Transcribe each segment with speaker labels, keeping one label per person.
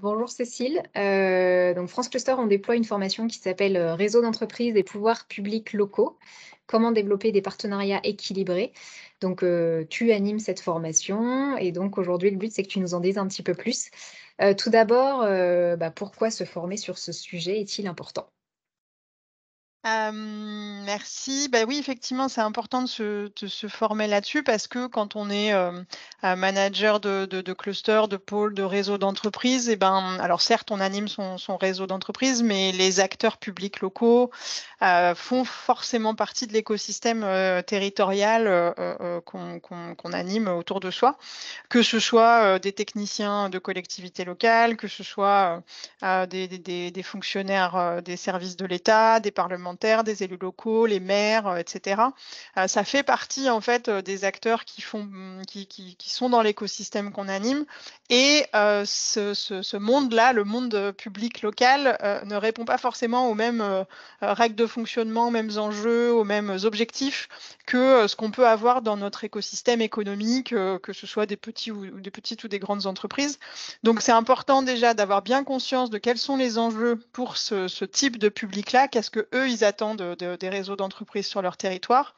Speaker 1: Bonjour Cécile. Donc France Cluster, on déploie une formation qui s'appelle Réseau d'entreprises et pouvoirs publics locaux. Comment développer des partenariats équilibrés. Donc, tu animes cette formation et donc aujourd'hui, le but, c'est que tu nous en dises un petit peu plus. Tout d'abord, pourquoi se former sur ce sujet est-il important?
Speaker 2: Merci. Bah, oui, effectivement, c'est important de se former là-dessus parce que quand on est, manager de cluster, de pôle, de réseau d'entreprise et ben, alors certes, on anime son réseau d'entreprise, mais les acteurs publics locaux, font forcément partie de l'écosystème, territorial, qu'on anime autour de soi. Que ce soit, des techniciens de collectivités locales, que ce soit, des fonctionnaires, des services de l'État, des parlementaires, des élus locaux, les maires, et cetera. Ça fait partie en fait, des acteurs qui sont dans l'écosystème qu'on anime et ce monde-là, le monde, public local, ne répond pas forcément aux mêmes, règles de fonctionnement, aux mêmes enjeux, aux mêmes objectifs que, ce qu'on peut avoir dans notre écosystème économique, que ce soit des petites ou des grandes entreprises. Donc c'est important déjà d'avoir bien conscience de quels sont les enjeux pour ce type de public-là, qu'est-ce qu'eux, ils attendent, des réseaux d'entreprises sur leur territoire.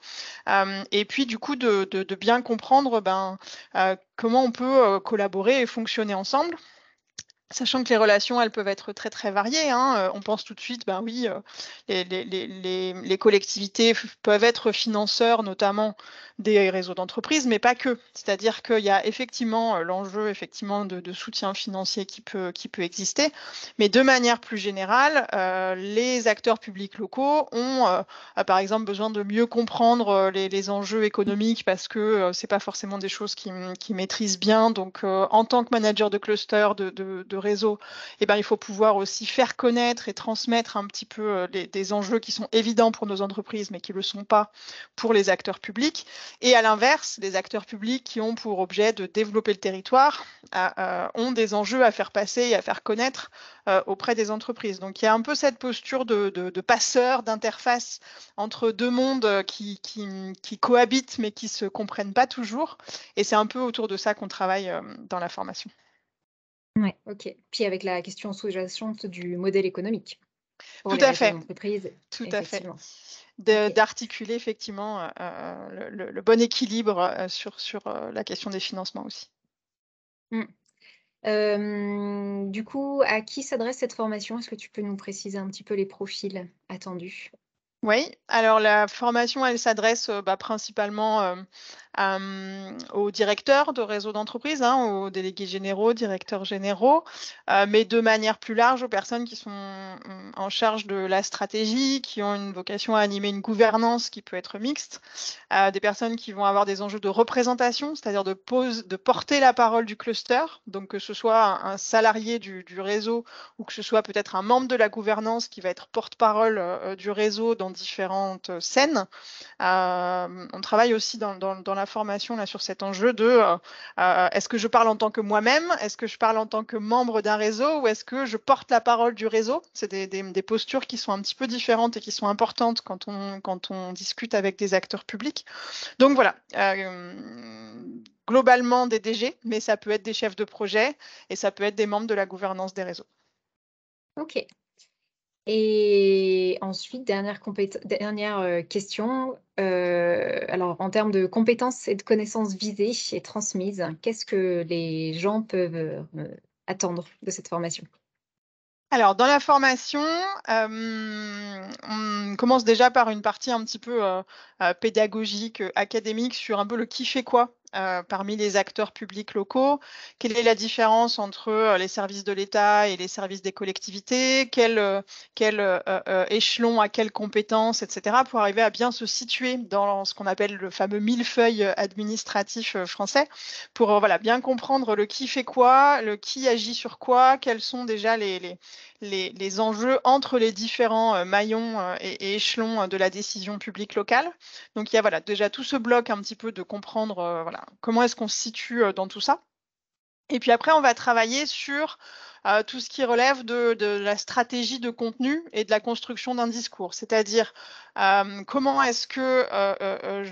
Speaker 2: Et puis du coup de bien comprendre, comment on peut, collaborer et fonctionner ensemble. Sachant que les relations, elles peuvent être très, très variées, hein, on pense tout de suite, ben oui, les collectivités peuvent être financeurs, notamment des réseaux d'entreprises, mais pas que. C'est-à-dire qu'il y a effectivement, l'enjeu effectivement de soutien financier qui peut exister. Mais de manière plus générale, les acteurs publics locaux ont, par exemple, besoin de mieux comprendre, les enjeux économiques parce que, c'est pas forcément des choses qu'ils maîtrisent bien. Donc, en tant que manager de cluster, de réseau, eh ben, il faut pouvoir aussi faire connaître et transmettre un petit peu, des enjeux qui sont évidents pour nos entreprises, mais qui ne le sont pas pour les acteurs publics. Et à l'inverse, les acteurs publics qui ont pour objet de développer le territoire, ont des enjeux à faire passer et à faire connaître, auprès des entreprises. Donc il y a un peu cette posture de passeur, d'interface entre 2 mondes, qui cohabitent, mais qui se comprennent pas toujours et c'est un peu autour de ça qu'on travaille, dans la formation.
Speaker 1: Ouais, OK. Puis avec la question sous-jacente du modèle économique pour
Speaker 2: Tout
Speaker 1: les
Speaker 2: à
Speaker 1: réseaux
Speaker 2: fait,
Speaker 1: d'entreprises,
Speaker 2: tout à fait.
Speaker 1: effectivement.
Speaker 2: De
Speaker 1: OK.
Speaker 2: d'articuler effectivement, le bon équilibre, sur, la question des financements aussi.
Speaker 1: Mmh. Du coup, à qui s'adresse cette formation? Est-ce que tu peux nous préciser un petit peu les profils attendus?
Speaker 2: Oui, alors la formation, elle s'adresse, principalement, aux directeurs de réseaux d'entreprise, hein, aux délégués généraux, directeurs généraux, mais de manière plus large aux personnes qui sont, en charge de la stratégie, qui ont une vocation à animer une gouvernance qui peut être mixte, des personnes qui vont avoir des enjeux de représentation, c'est-à-dire de porter la parole du cluster, donc que ce soit un salarié du réseau ou que ce soit peut-être un membre de la gouvernance qui va être porte-parole, du réseau dans différentes, scènes. On travaille aussi dans la formation là sur cet enjeu de, est-ce que je parle en tant que moi-même? Est-ce que je parle en tant que membre d'un réseau ou est-ce que je porte la parole du réseau? C'est des postures qui sont un petit peu différentes et qui sont importantes quand on discute avec des acteurs publics. Donc voilà, globalement des DG, mais ça peut être des chefs de projet et ça peut être des membres de la gouvernance des réseaux.
Speaker 1: OK. Et ensuite, dernière, question, alors en termes de compétences et de connaissances visées et transmises, qu'est-ce que les gens peuvent, attendre de cette formation?
Speaker 2: Alors dans la formation, on commence déjà par une partie un petit peu, pédagogique, académique sur un peu le qui fait quoi, parmi les acteurs publics locaux. Quelle est la différence entre, les services de l'État et les services des collectivités? Quel échelon a quelles compétences et cetera, pour arriver à bien se situer dans ce qu'on appelle le fameux millefeuille, administratif, français. Pour, voilà, bien comprendre le qui fait quoi, le qui agit sur quoi, quels sont déjà les enjeux entre les différents, maillons, et échelons, de la décision publique locale. Donc il y a voilà, déjà tout ce bloc un petit peu de comprendre, voilà, comment est-ce qu'on se situe, dans tout ça. Et puis après on va travailler sur, tout ce qui relève de la stratégie de contenu et de la construction d'un discours. C'est-à-dire, comment est-ce que,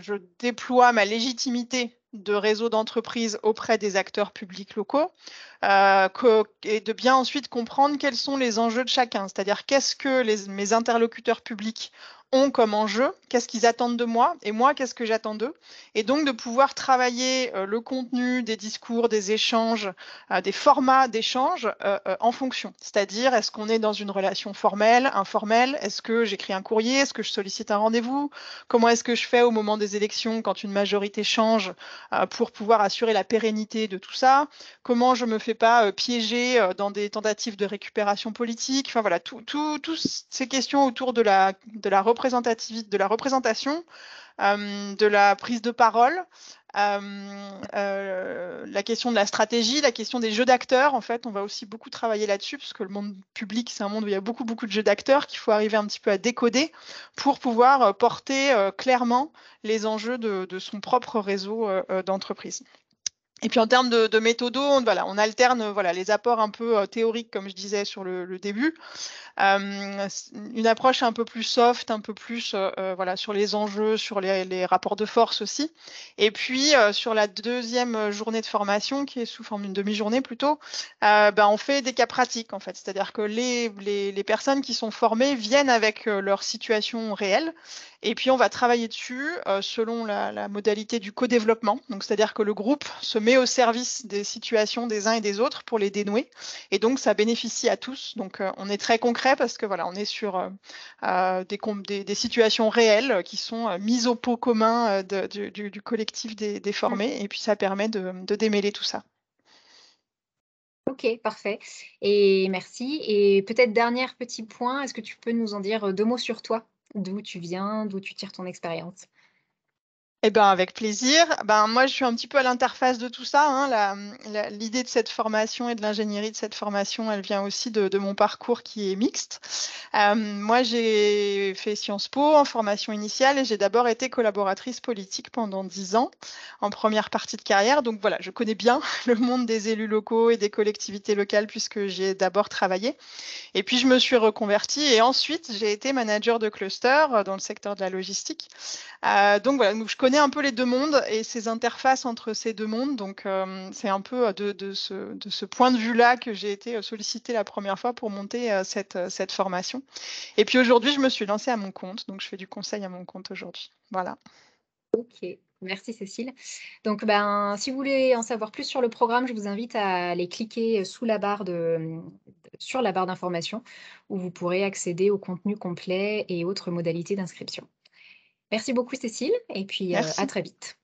Speaker 2: je déploie ma légitimité de réseau d'entreprise auprès des acteurs publics locaux et de bien ensuite comprendre quels sont les enjeux de chacun, c'est-à-dire qu'est-ce que mes interlocuteurs publics ont comme enjeu, qu'est-ce qu'ils attendent de moi et moi, qu'est-ce que j'attends d'eux. Et donc de pouvoir travailler le contenu des discours, des échanges, des formats d'échange en fonction. C'est-à-dire, est-ce qu'on est dans une relation formelle, informelle? Est-ce que j'écris un courrier? Est-ce que je sollicite un rendez-vous? Comment est-ce que je fais au moment des élections quand une majorité change pour pouvoir assurer la pérennité de tout ça? Comment je me fais pas piéger dans des tentatives de récupération politique? Enfin voilà, toutes ces questions autour de la représentativité, de la représentation, de la prise de parole, la question de la stratégie, la question des jeux d'acteurs. En fait, on va aussi beaucoup travailler là-dessus, parce que le monde public, c'est un monde où il y a beaucoup de jeux d'acteurs qu'il faut arriver un petit peu à décoder pour pouvoir porter clairement les enjeux de son propre réseau d'entreprise. Et puis en termes de méthodo, on alterne les apports un peu théoriques, comme je disais sur le début, une approche un peu plus soft, un peu plus sur les enjeux, sur les rapports de force aussi. Et puis sur la deuxième journée de formation, qui est sous forme d'une demi-journée plutôt, on fait des cas pratiques en fait. C'est-à-dire que les personnes qui sont formées viennent avec leur situation réelle. Et puis on va travailler dessus selon la modalité du co-développement. Donc c'est-à-dire que le groupe se met au service des situations des uns et des autres pour les dénouer. Et donc ça bénéficie à tous. Donc on est très concret parce que on est sur des situations réelles qui sont mises au pot commun du collectif des formés. Et puis ça permet de démêler tout ça.
Speaker 1: Ok, parfait. Et merci. Et peut-être dernier petit point, est-ce que tu peux nous en dire 2 mots sur toi? D'où tu viens, d'où tu tires ton expérience?
Speaker 2: Eh ben, avec plaisir. Moi, je suis un petit peu à l'interface de tout ça, hein. L'idée de cette formation et de l'ingénierie de cette formation, elle vient aussi de mon parcours qui est mixte. Moi, j'ai fait Sciences Po en formation initiale et j'ai d'abord été collaboratrice politique pendant 10 ans en première partie de carrière. Donc voilà, je connais bien le monde des élus locaux et des collectivités locales puisque j'y ai d'abord travaillé. Et puis, je me suis reconvertie et ensuite, j'ai été manager de cluster dans le secteur de la logistique. Donc voilà, donc je connais un peu les 2 mondes et ces interfaces entre ces 2 mondes. Donc c'est un peu de ce point de vue-là que j'ai été sollicitée la première fois pour monter cette formation. Et puis aujourd'hui, je me suis lancée à mon compte, donc je fais du conseil à mon compte aujourd'hui. Voilà.
Speaker 1: Ok, merci Cécile. Donc, si vous voulez en savoir plus sur le programme, je vous invite à aller cliquer sur la barre d'information où vous pourrez accéder au contenu complet et autres modalités d'inscription. Merci beaucoup Cécile et puis à
Speaker 2: Merci.
Speaker 1: très vite.